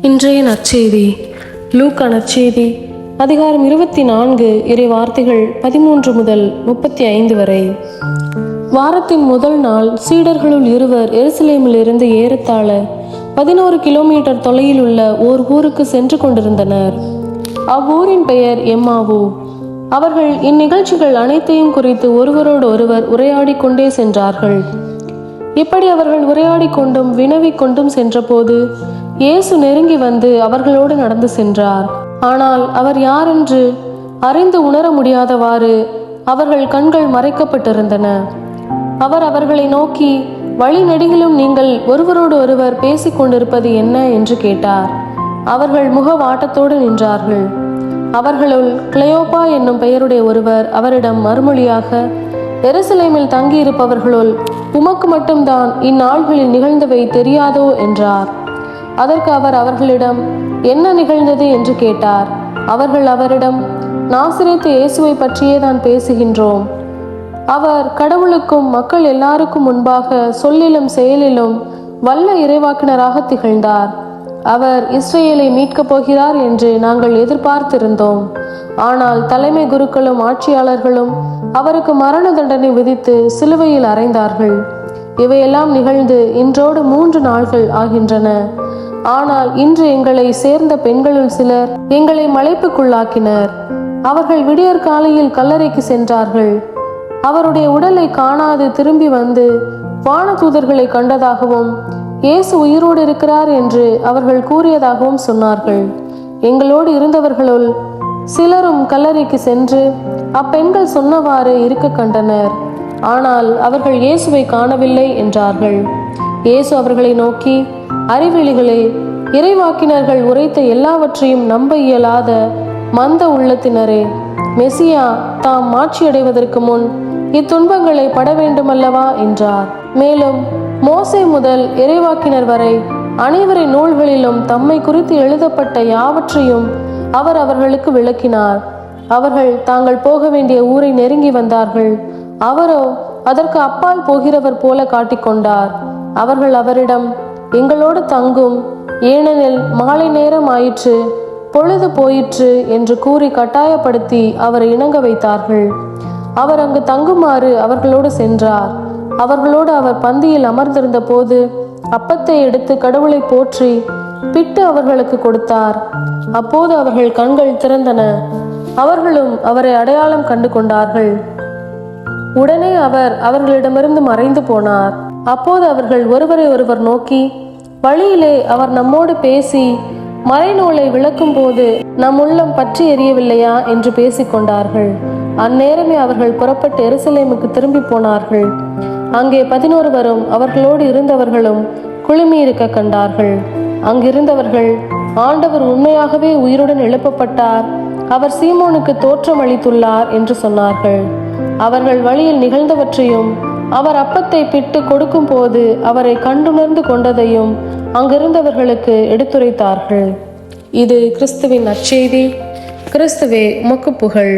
இன்றைய நற்செய்தி லூக்கா நற்செய்தி அதிகாரம் 24 இறை வார்த்தைகள் 13 முதல் 35 வரை. வாரத்தின் முதல் நாள் சீடர்களுள் இருவர் எருசலேமில் இருந்து ஏறத்தாழ 11 கிலோமீட்டர் தொலைவில் உள்ள ஓர் ஊருக்கு சென்று கொண்டிருந்தனர். அவ்வூரின் பெயர் எம்மாவு. அவர்கள் இந்நிகழ்ச்சிகள் அனைத்தையும் குறித்து ஒருவரோடு ஒருவர் உரையாடி கொண்டே சென்றார்கள். இப்படி அவர்கள் உரையாடி கொண்டும் வினவிக் கொண்டும் சென்றபோது இயேசு நெருங்கி வந்து அவர்களோடு நடந்து சென்றார். ஆனால் அவர் யாரென்று அறிந்து உணர முடியாதவாறு அவர்கள் கண்கள் மறைக்கப்பட்டிருந்தன. அவர் அவர்களை நோக்கி, வழி நெடுகிலும் நீங்கள் ஒருவரோடு ஒருவர் பேசிக் கொண்டிருப்பது என்ன என்று கேட்டார். அவர்கள் முகவாட்டத்தோடு நின்றார்கள். அவர்களுள் கிளையோப்பா என்னும் பெயருடைய ஒருவர் அவரிடம் மறுமொழியாக, எருசலேமில் தங்கியிருப்பவர்களுள் உமக்கு மட்டும்தான் இந்நாள்களில் நிகழ்ந்தவை தெரியாதோ என்றார். அதற்கு அவர் அவர்களிடம், என்ன நிகழ்ந்தது என்று கேட்டார். அவர்கள் அவரிடம், நாசரேத்து இயேசுவை பற்றியே தான் பேசுகின்றோம். அவர் கடவுளுக்கும் மக்கள் எல்லாருக்கும் முன்பாக சொல்லிலும் செயலிலும் வல்ல இறைவாக்கினராக திகழ்ந்தார். அவர் இஸ்ரேலை மீட்கப் போகிறார் என்று நாங்கள் எதிர்பார்த்திருந்தோம். ஆனால் தலைமை குருக்களும் ஆட்சியாளர்களும் அவருக்கு மரண தண்டனை விதித்து சிலுவையில் அறைந்தார்கள். இவையெல்லாம் நிகழ்ந்து இன்றோடு 3 நாள்கள் ஆகின்றன. ஆனால் இன்று எங்களை சேர்ந்த பெண்களுள் சிலர் எங்களை மலைப்புக்குள்ளாக்கினர். அவர்கள் விடியற் காலையில் கல்லறைக்கு சென்றார்கள். அவருடைய உடலை காணாது திரும்பி வந்து வானதூதர்களை கண்டதாகவும் இயேசு உயிரோடு இருக்கிறார் என்று அவர்கள் கூறியதாகவும் சொன்னார்கள். எங்களோடு இருந்தவர்களுள் சிலரும் கல்லறைக்கு சென்று அப்பெண்கள் சொன்னவாறு இருக்க கண்டனர். ஆனால் அவர்கள் இயேசுவை காணவில்லை என்றார்கள். இயேசு அவர்களை நோக்கி, அறிவெளிகளே, இறைவாக்கினர்கள் உரைத்த எல்லாவற்றையும் நம்ப இயலாத மந்த உள்ளத்தினரே, மெசியா தாம் மாட்சியடைவதற்கு முன் இத்துன்பங்களை பட வேண்டுமல்லவா என்றார். மேலும் மோசே முதல் இறைவாக்கினர் வரை அனைவரின் நூல்களிலும் தம்மை குறித்து எழுதப்பட்ட யாவற்றையும் அவர் அவர்களுக்கு விளக்கினார். அவர்கள் தாங்கள் போக வேண்டிய ஊரை நெருங்கி வந்தார்கள். அவரோ அதற்கு அப்பால் போகிறவர் போல காட்டிக்கொண்டார். அவர்கள் அவரிடம், எங்களோடு தங்கும், ஏனெனில் மாலை நேரம் ஆயிற்று, பொழுது போயிற்று என்று கூறி கட்டாயப்படுத்தி அவரை இணங்க வைத்தார்கள். அவர் அங்கு தங்குமாறு அவர்களோடு சென்றார். அவர்களோடு அவர் பந்தியில் அமர்ந்திருந்த போது அப்பத்தை எடுத்து கடவுளை போற்றி பிட்டு அவர்களுக்கு கொடுத்தார். அப்போது அவர்கள் கண்கள் திறந்தன. அவர்களும் அவரை அடையாளம் கண்டு கொண்டார்கள். உடனே அவர் அவர்களிடமிருந்து மறைந்து போனார். அப்போது அவர்கள் ஒருவரை ஒருவர் நோக்கி, வழியிலே அவர் நம்மோடு பேசி மறைநூலை விளக்கும் போது நம் உள்ளம் பற்றி எரியவில்லையா என்று பேசிக்கொண்டார்கள். அந்நேரமே அவர்கள் புறப்பட்டு எருசலேமுக்கு திரும்பி போனார்கள். அங்கே 11 அவர்களோடு இருந்தவர்களும் குழுமி இருக்க கண்டார்கள். அங்கிருந்தவர்கள், ஆண்டவர் உண்மையாகவே உயிருடன் எழுப்பப்பட்டார், அவர் சீமோனுக்கு தோற்றம் அளித்துள்ளார் என்று சொன்னார்கள். அவர்கள் வழியில் நிகழ்ந்தவற்றையும் அவர் அப்பத்தை பிட்டு கொடுக்கும் போது அவரை கண்டுணர்ந்து கொண்டதையும் அங்கிருந்தவர்களுக்கு எடுத்துரைத்தார்கள். இது கிறிஸ்துவின் நற்செய்தி. கிறிஸ்துவே உமக்கு புகழ்.